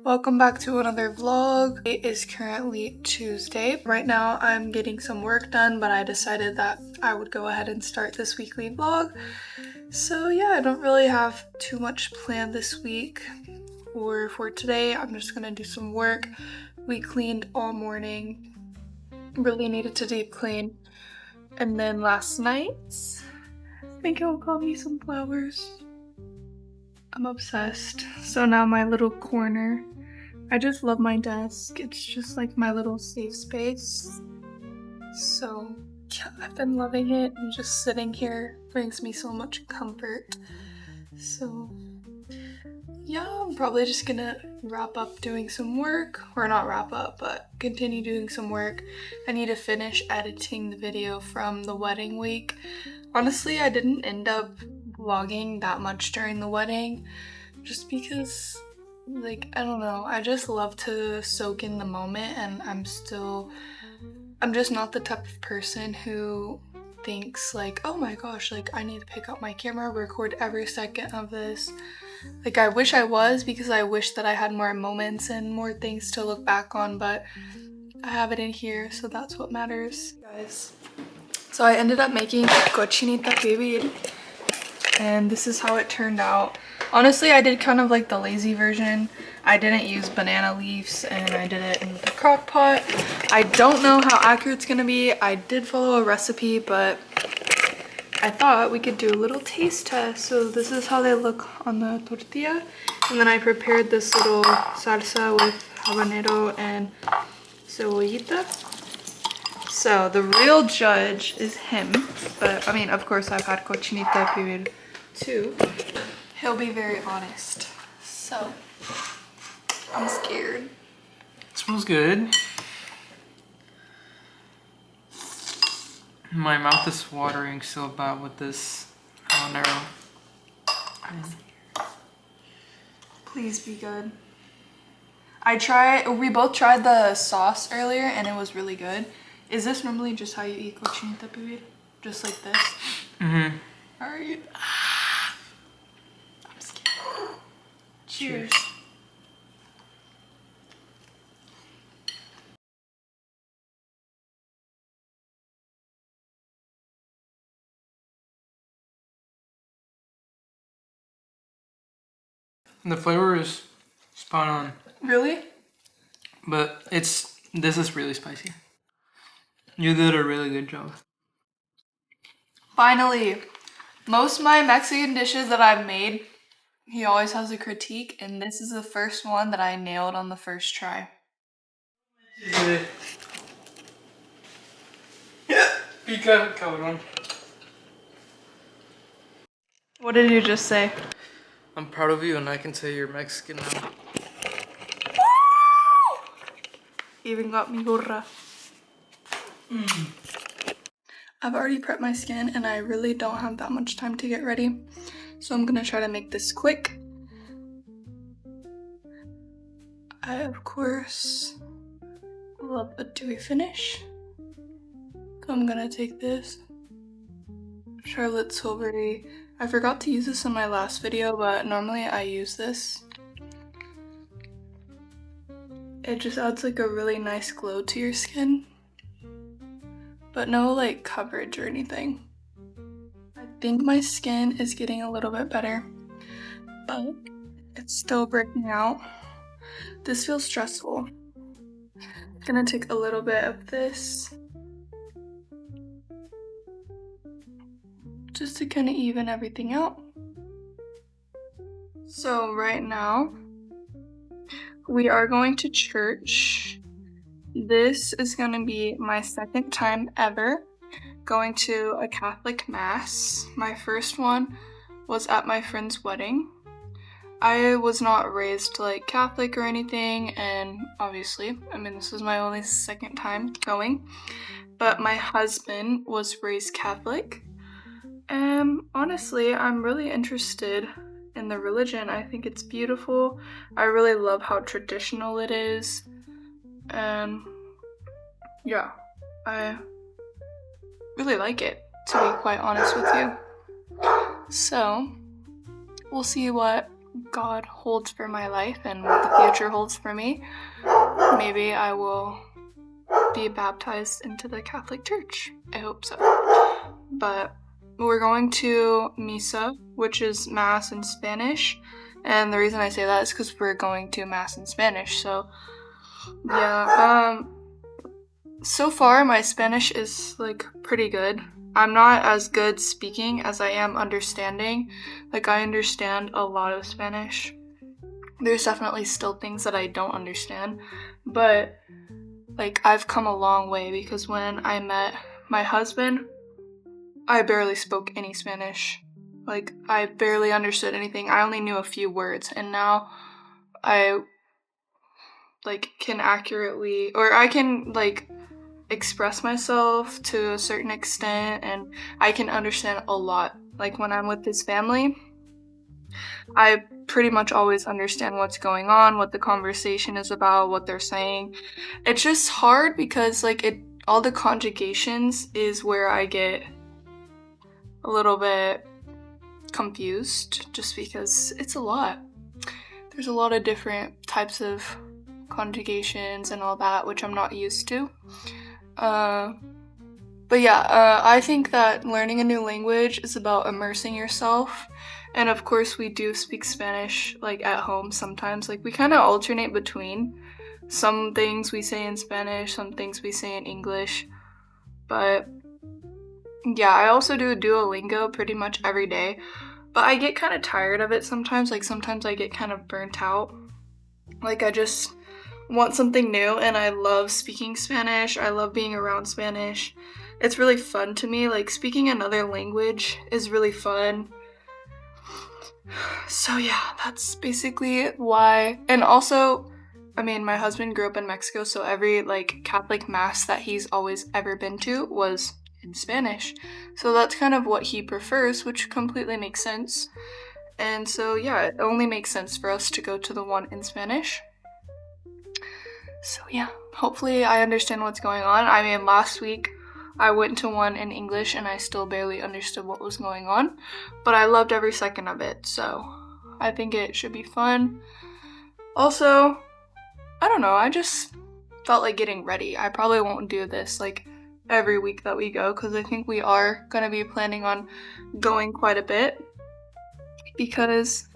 Welcome back to another vlog. It is currently Tuesday. Right now I'm getting some work done, but I decided that I would go ahead and start this weekly vlog. So yeah, I don't really have too much planned this week or for today. I'm just gonna do some work. We cleaned all morning. Really needed to deep clean. And then last night, Miko got me some flowers. I'm obsessed. So now my little corner. I just love my desk. It's just like my little safe space. So yeah, I've been loving it, and just sitting here brings me so much comfort. So yeah, I'm probably just gonna wrap up doing some work, or not wrap up, but continue doing some work. I need to finish editing the video from the wedding week. Honestly, I didn't end up vlogging that much during the wedding, just because, like, I don't know, I just love to soak in the moment, and I'm just not the type of person who thinks like, oh my gosh, like I need to pick up my camera, record every second of this. Like, I wish I was, because I wish that I had more moments and more things to look back on, but I have it in here, so that's what matters, guys. So I ended up making cochinita pibil, and this is how it turned out. Honestly, I did kind of like the lazy version. I didn't use banana leaves, and I did it in the crock pot. I don't know how accurate it's gonna be. I did follow a recipe, but I thought we could do a little taste test. So this is how they look on the tortilla. And then I prepared this little salsa with habanero and cebollita. So the real judge is him, but I mean, of course I've had cochinita pibil too. He'll be very honest. So I'm scared. It smells good. My mouth is watering so bad with this habanero. Please be good. We both tried the sauce earlier and it was really good. Is this normally just how you eat cochinita pibil? Just like this? Mm-hmm. Alright. I'm scared. Cheers. The flavor is spot on. Really? But this is really spicy. You did a really good job. Finally, most of my Mexican dishes that I've made, he always has a critique, and this is the first one that I nailed on the first try. Pica, cabrón. What did you just say? I'm proud of you, and I can say you're Mexican now. Even got me gorra. I've already prepped my skin, and I really don't have that much time to get ready, so I'm gonna try to make this quick. I, of course, love a dewy finish. So I'm gonna take this Charlotte Tilbury. I forgot to use this in my last video, but normally I use this. It just adds like a really nice glow to your skin, but no like coverage or anything. I think my skin is getting a little bit better, but it's still breaking out. This feels stressful. I'm gonna take a little bit of this just to kind of even everything out. So right now, we are going to church. This is going to be my second time ever going to a Catholic mass. My first one was at my friend's wedding. I was not raised like Catholic or anything, and obviously, I mean, this is my only second time going, but my husband was raised Catholic. And honestly, I'm really interested in the religion. I think it's beautiful. I really love how traditional it is. And yeah, I really like it, to be quite honest with you. So we'll see what God holds for my life and what the future holds for me, maybe I will be baptized into the Catholic Church. I hope so. But we're going to misa, which is mass in Spanish. And the reason I say that is because we're going to mass in Spanish. So, yeah. So far, my Spanish is, like, pretty good. I'm not as good speaking as I am understanding. Like, I understand a lot of Spanish. There's definitely still things that I don't understand. But, like, I've come a long way because when I met my husband, I barely spoke any Spanish. Like, I barely understood anything. I only knew a few words. And now I, like, can accurately, or I can, like, express myself to a certain extent, and I can understand a lot. Like, when I'm with his family, I pretty much always understand what's going on, what the conversation is about, what they're saying. It's just hard because, like, all the conjugations is where I get a little bit confused, just because it's a lot. There's a lot of different types of conjugations and all that, which I'm not used to. But yeah, I think that learning a new language is about immersing yourself. And of course, we do speak Spanish, like, at home sometimes. Like, we kind of alternate between. Some things we say in Spanish, some things we say in English. But yeah, I also do Duolingo pretty much every day. But I get kind of tired of it sometimes. Like, sometimes I get kind of burnt out. Like, I just want something new, and I love speaking Spanish. I love being around Spanish. It's really fun to me. Like, speaking another language is really fun. So yeah, that's basically why. And also, I mean, my husband grew up in Mexico, so every, like, Catholic mass that he's always ever been to was in Spanish. So that's kind of what he prefers, which completely makes sense. And so yeah, it only makes sense for us to go to the one in Spanish. So yeah, hopefully I understand what's going on. I mean, last week I went to one in English and I still barely understood what was going on, but I loved every second of it, so I think it should be fun. Also, I don't know, I just felt like getting ready. I probably won't do this, like, every week that we go, because I think we are going to be planning on going quite a bit, because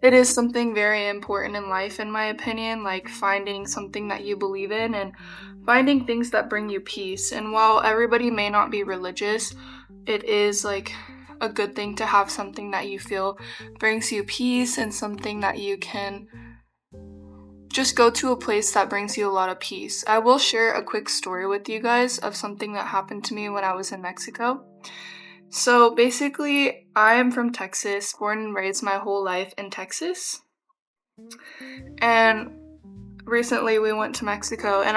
it is something very important in life, in my opinion, like finding something that you believe in and finding things that bring you peace. And while everybody may not be religious, it is, like, a good thing to have something that you feel brings you peace and something that you can just go to a place that brings you a lot of peace. I will share a quick story with you guys of something that happened to me when I was in Mexico. So basically, I am from Texas, born and raised my whole life in Texas. And recently we went to Mexico, and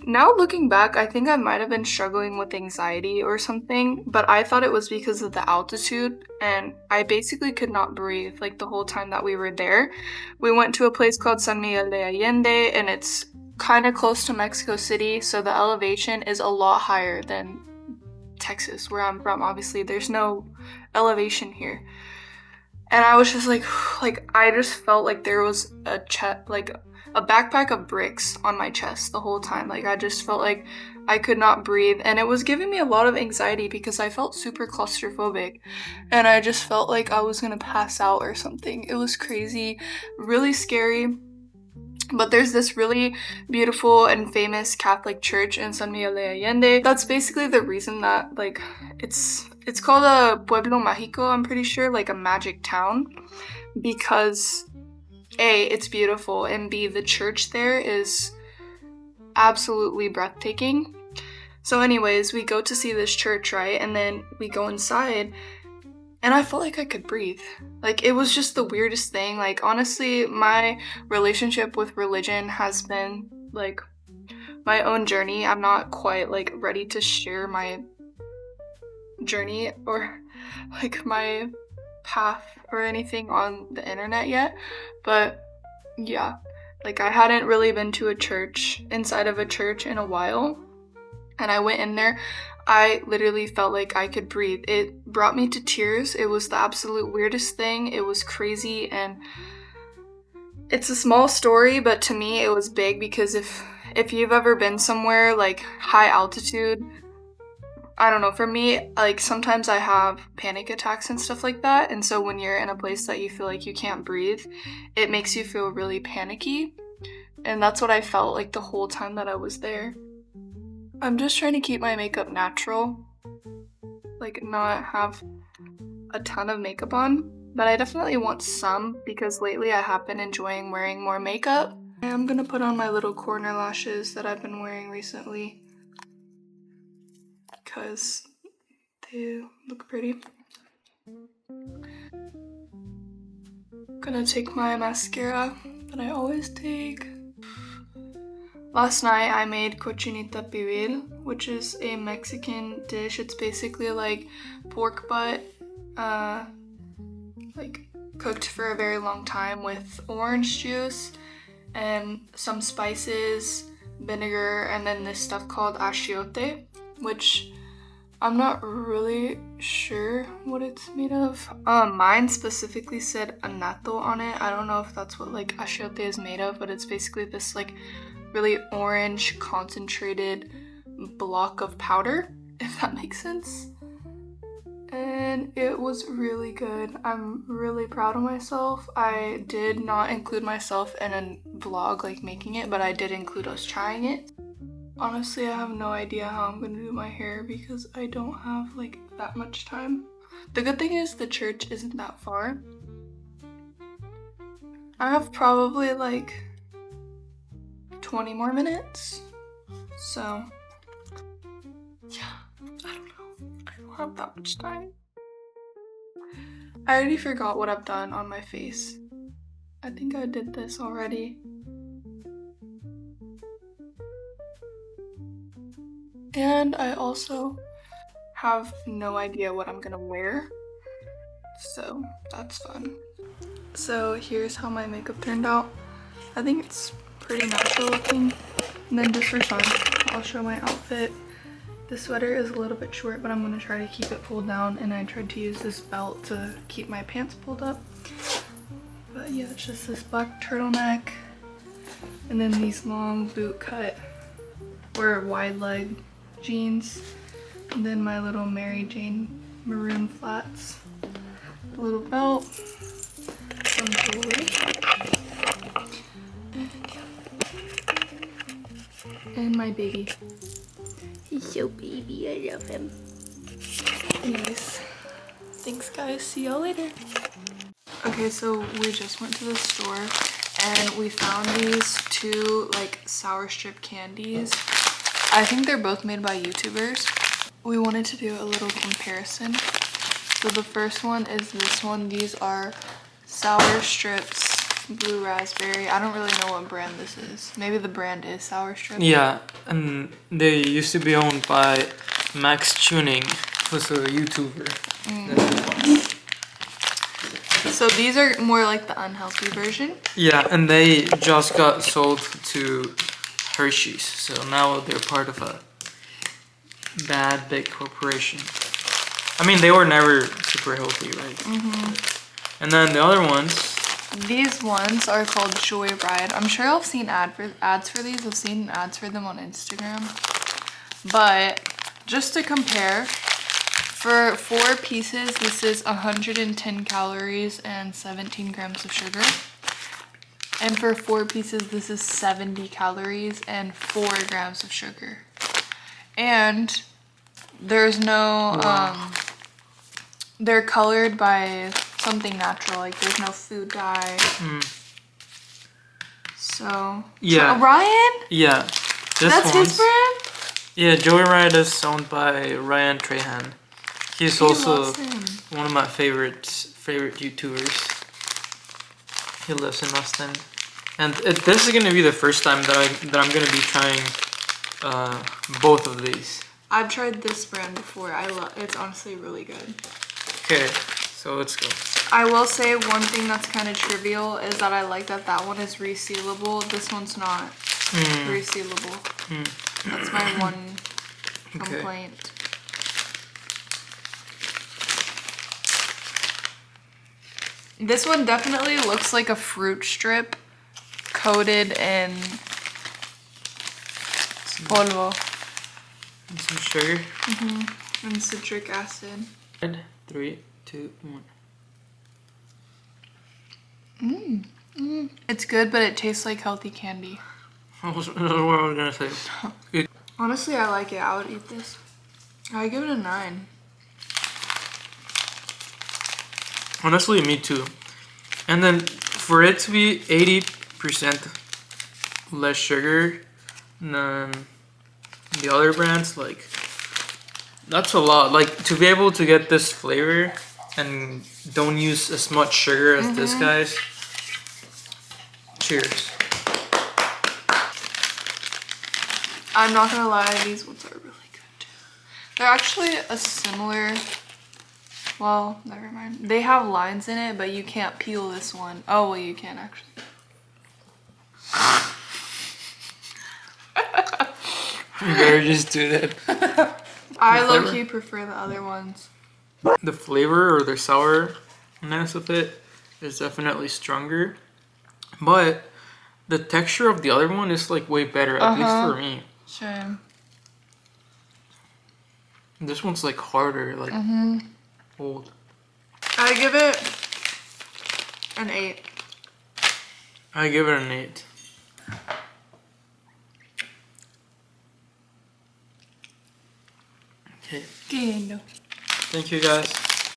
now looking back, I think I might have been struggling with anxiety or something, but I thought it was because of the altitude, and I basically could not breathe, like, the whole time that we were there. We went to a place called San Miguel de Allende, and it's kind of close to Mexico City, so the elevation is a lot higher than Texas, where I'm from. Obviously, there's no elevation here. And I was just like, I just felt like there was a backpack of bricks on my chest the whole time. Like, I just felt like I could not breathe, and it was giving me a lot of anxiety because I felt super claustrophobic, and I just felt like I was gonna pass out or something. It was crazy, really scary. But there's this really beautiful and famous Catholic church in San Miguel de Allende. That's basically the reason that, like, it's called a pueblo mágico, I'm pretty sure, like a magic town, because A, it's beautiful, and B, the church there is absolutely breathtaking. So anyways, we go to see this church, right? And then we go inside, and I felt like I could breathe. Like, it was just the weirdest thing. Like, honestly, my relationship with religion has been, like, my own journey. I'm not quite, like, ready to share my journey or, like, my path or anything on the internet yet. But, yeah. Like, I hadn't really been to a church, inside of a church, in a while. And I went in there. I literally felt like I could breathe. It brought me to tears. It was the absolute weirdest thing. It was crazy, and it's a small story, but to me it was big because if you've ever been somewhere like high altitude, I don't know, for me, like sometimes I have panic attacks and stuff like that, and so when you're in a place that you feel like you can't breathe, it makes you feel really panicky, and that's what I felt like the whole time that I was there. I'm just trying to keep my makeup natural, like not have a ton of makeup on, but I definitely want some because lately I have been enjoying wearing more makeup. And I'm gonna put on my little corner lashes that I've been wearing recently because they look pretty. Gonna take my mascara that I always take. Last night I made cochinita pibil, which is a Mexican dish. It's basically like pork butt, like cooked for a very long time with orange juice and some spices, vinegar, and then this stuff called achiote, which I'm not really sure what it's made of. Mine specifically said annatto on it. I don't know if that's what like achiote is made of, but it's basically this like really orange concentrated block of powder, if that makes sense. And it was really good. I'm really proud of myself. I did not include myself in a vlog like making it, but I did include us trying it. Honestly, I have no idea how I'm gonna do my hair because I don't have like that much time. The good thing is the church isn't that far. I have probably like 20 more minutes. So, yeah, I don't know. I don't have that much time. I already forgot what I've done on my face. I think I did this already. And I also have no idea what I'm gonna wear. So that's fun. So here's how my makeup turned out. I think it's pretty natural looking. And then just for fun, I'll show my outfit. The sweater is a little bit short, but I'm gonna try to keep it pulled down, and I tried to use this belt to keep my pants pulled up. But yeah, it's just this black turtleneck, and then these long boot cut or wide leg jeans, and then my little Mary Jane maroon flats, a little belt, some jewelry, and my baby. He's so baby, I love him. Anyways, thanks guys, see y'all later. Okay, so we just went to the store and we found these two like sour strip candies. I think they're both made by YouTubers. We wanted to do a little comparison. So the first one is this one. These are sour strips, blue raspberry. I don't really know what brand this is. Maybe the brand is sour strip. Yeah, and they used to be owned by Max Tuning, who's a YouTuber. So these are more like the unhealthy version. Yeah, and they just got sold to Hershey's, so now they're part of a bad big corporation. I mean, they were never super healthy, right? And then the other ones. These ones are called Joyride. I'm sure I've seen ads for these. I've seen ads for them on Instagram. But just to compare, for 4 pieces, this is 110 calories and 17 grams of sugar. And for 4 pieces, this is 70 calories and 4 grams of sugar. And there's no, they're colored by something natural, like there's no food dye. So, yeah. So, Ryan? Yeah. That's his brand? Yeah, Joyride is owned by Ryan Trahan. He's also one of my favorite YouTubers. He lives in Austin, and this is gonna be the first time that I'm gonna be trying both of these. I've tried this brand before. It's honestly really good. Okay, so let's go. I will say one thing that's kind of trivial is that I like that one is resealable. This one's not resealable. That's my one complaint. This one definitely looks like a fruit strip coated in polvo. And some sugar. And citric acid. 3, 2, 1. It's good, but it tastes like healthy candy. That's what I was gonna say. Good. Honestly, I like it. I would eat this. I give it a 9. Honestly, me too. And then for it to be 80% less sugar than the other brands, like, that's a lot. Like, to be able to get this flavor and don't use as much sugar as this guy's. Cheers. I'm not gonna lie, these ones are really good too. They're actually a similar, well, never mind. They have lines in it, but you can't peel this one. Oh, well, you can actually. You better just do that. I low-key prefer the other ones. The flavor or the sourness of it is definitely stronger, but the texture of the other one is like way better, at least for me. Sure. This one's like harder, like old. I give it an 8. I give it an 8. Okay. Lindo. Thank you guys.